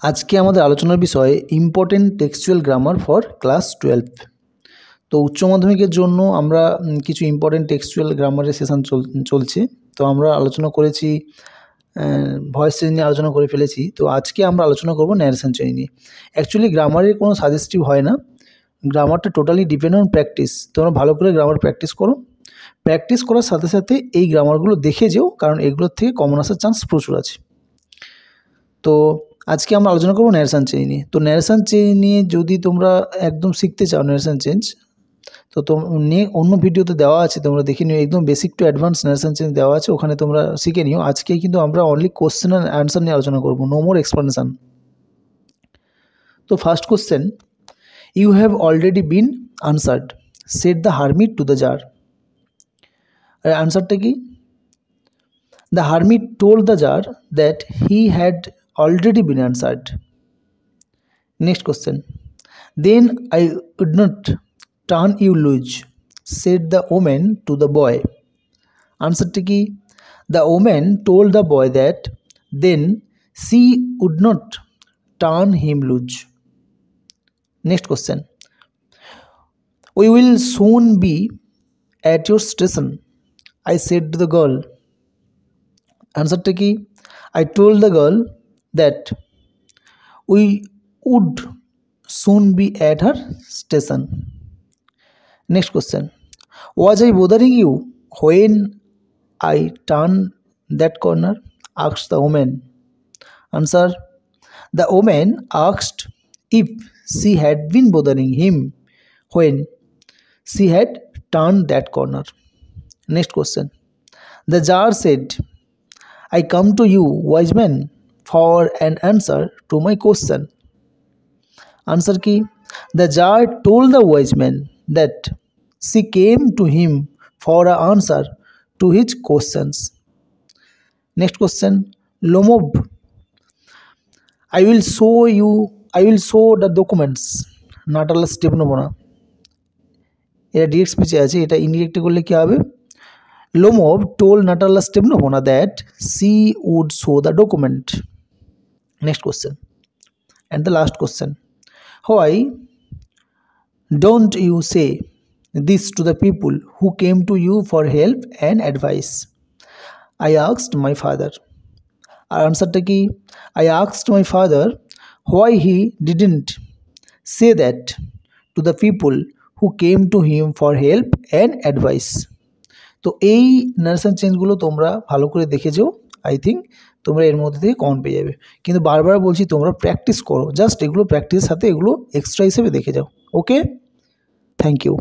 আজকে আমাদের আলোচনার বিষয় important textual grammar for class 12। তো উচ্চ মাধ্যমিকের জন্য আমরা কিছু ইম্পর্টেন্ট টেক্সচুয়াল গ্রামারের সেশন চলছে। তো আমরা আলোচনা করেছি ভয়েস চেঞ্জ নিয়ে আলোচনা করে ফেলেছি। তো আজকে আমরা আলোচনা করব ন্যারেশন চেঞ্জ নিয়ে। অ্যাকচুয়ালি গ্রামারের কোনো সাজেস্টিভ হয় না, গ্রামারটা টোটালি ডিপেন্ড অন প্র্যাকটিস। তোমরা ভালো করে গ্রামার প্র্যাকটিস করো, প্র্যাকটিস করার সাথে সাথে এই গ্রামারগুলো দেখে যেও, কারণ এগুলোর থেকে কমন আসার চান্স প্রচুর আছে। তো আজকে আমরা আলোচনা করবো ন্যারেশন চেঞ্জ নিয়ে। তো ন্যারেশন চেঞ্জ নিয়ে যদি তোমরা একদম শিখতে চাও ন্যারেশন চেঞ্জ, তো নিয়ে অন্য ভিডিওতে দেওয়া আছে, তোমরা দেখে নিও। একদম basic to advance narration change দেওয়া আছে, ওখানে তোমরা শিখে নিও। আজকে কিন্তু আমরা অনলি কোশ্চেন অ্যান্ড অ্যান্সার নিয়ে আলোচনা করবো, নো মোর এক্সপ্লেনেশন। তো first question, you have already been answered, said the hermit to the tsar. আর আনসারটা কি? The hermit told the tsar that he had already been answered. Next question. Then I would not turn you loose, said the woman to the boy. Answer to ki, the woman told the boy that then she would not turn him loose. Next question. We will soon be at your station, I said to the girl. Answer to ki, I told the girl that we would soon be at her station. Next question. Was I bothering you when I turned that corner? Asked the woman. Answer. The woman asked if she had been bothering him when she had turned that corner. Next question. The jar said, I come to you, wise man, for an answer to my question. Answer ki, the jar told the wise man that she came to him for an answer to his questions. Next question. Lomov, I will show the documents. Natal step নেব না, এটা direct স্পিচে আছে, এটা ইনডিরেক্টে করলে কি হবে? Lomov told Natala Stepnovna that she would show the document. Next question. And the last question. Why don't you say this to the people who came to you for help and advice? I asked my father. Our answer to ki, I asked my father why he didn't say that to the people who came to him for help and advice. তো এই narration চেঞ্জগুলো তোমরা ভালো করে দেখে যাও, I think তোমরা এর মধ্যে থেকে কমন পেয়ে যাবে। কিন্তু বারবার বলছি তোমরা প্র্যাকটিস করো, জাস্ট এগুলো প্র্যাকটিসের সাথে এগুলো এক্সট্রা হিসেবে দেখে যাও। ওকে, থ্যাংক ইউ।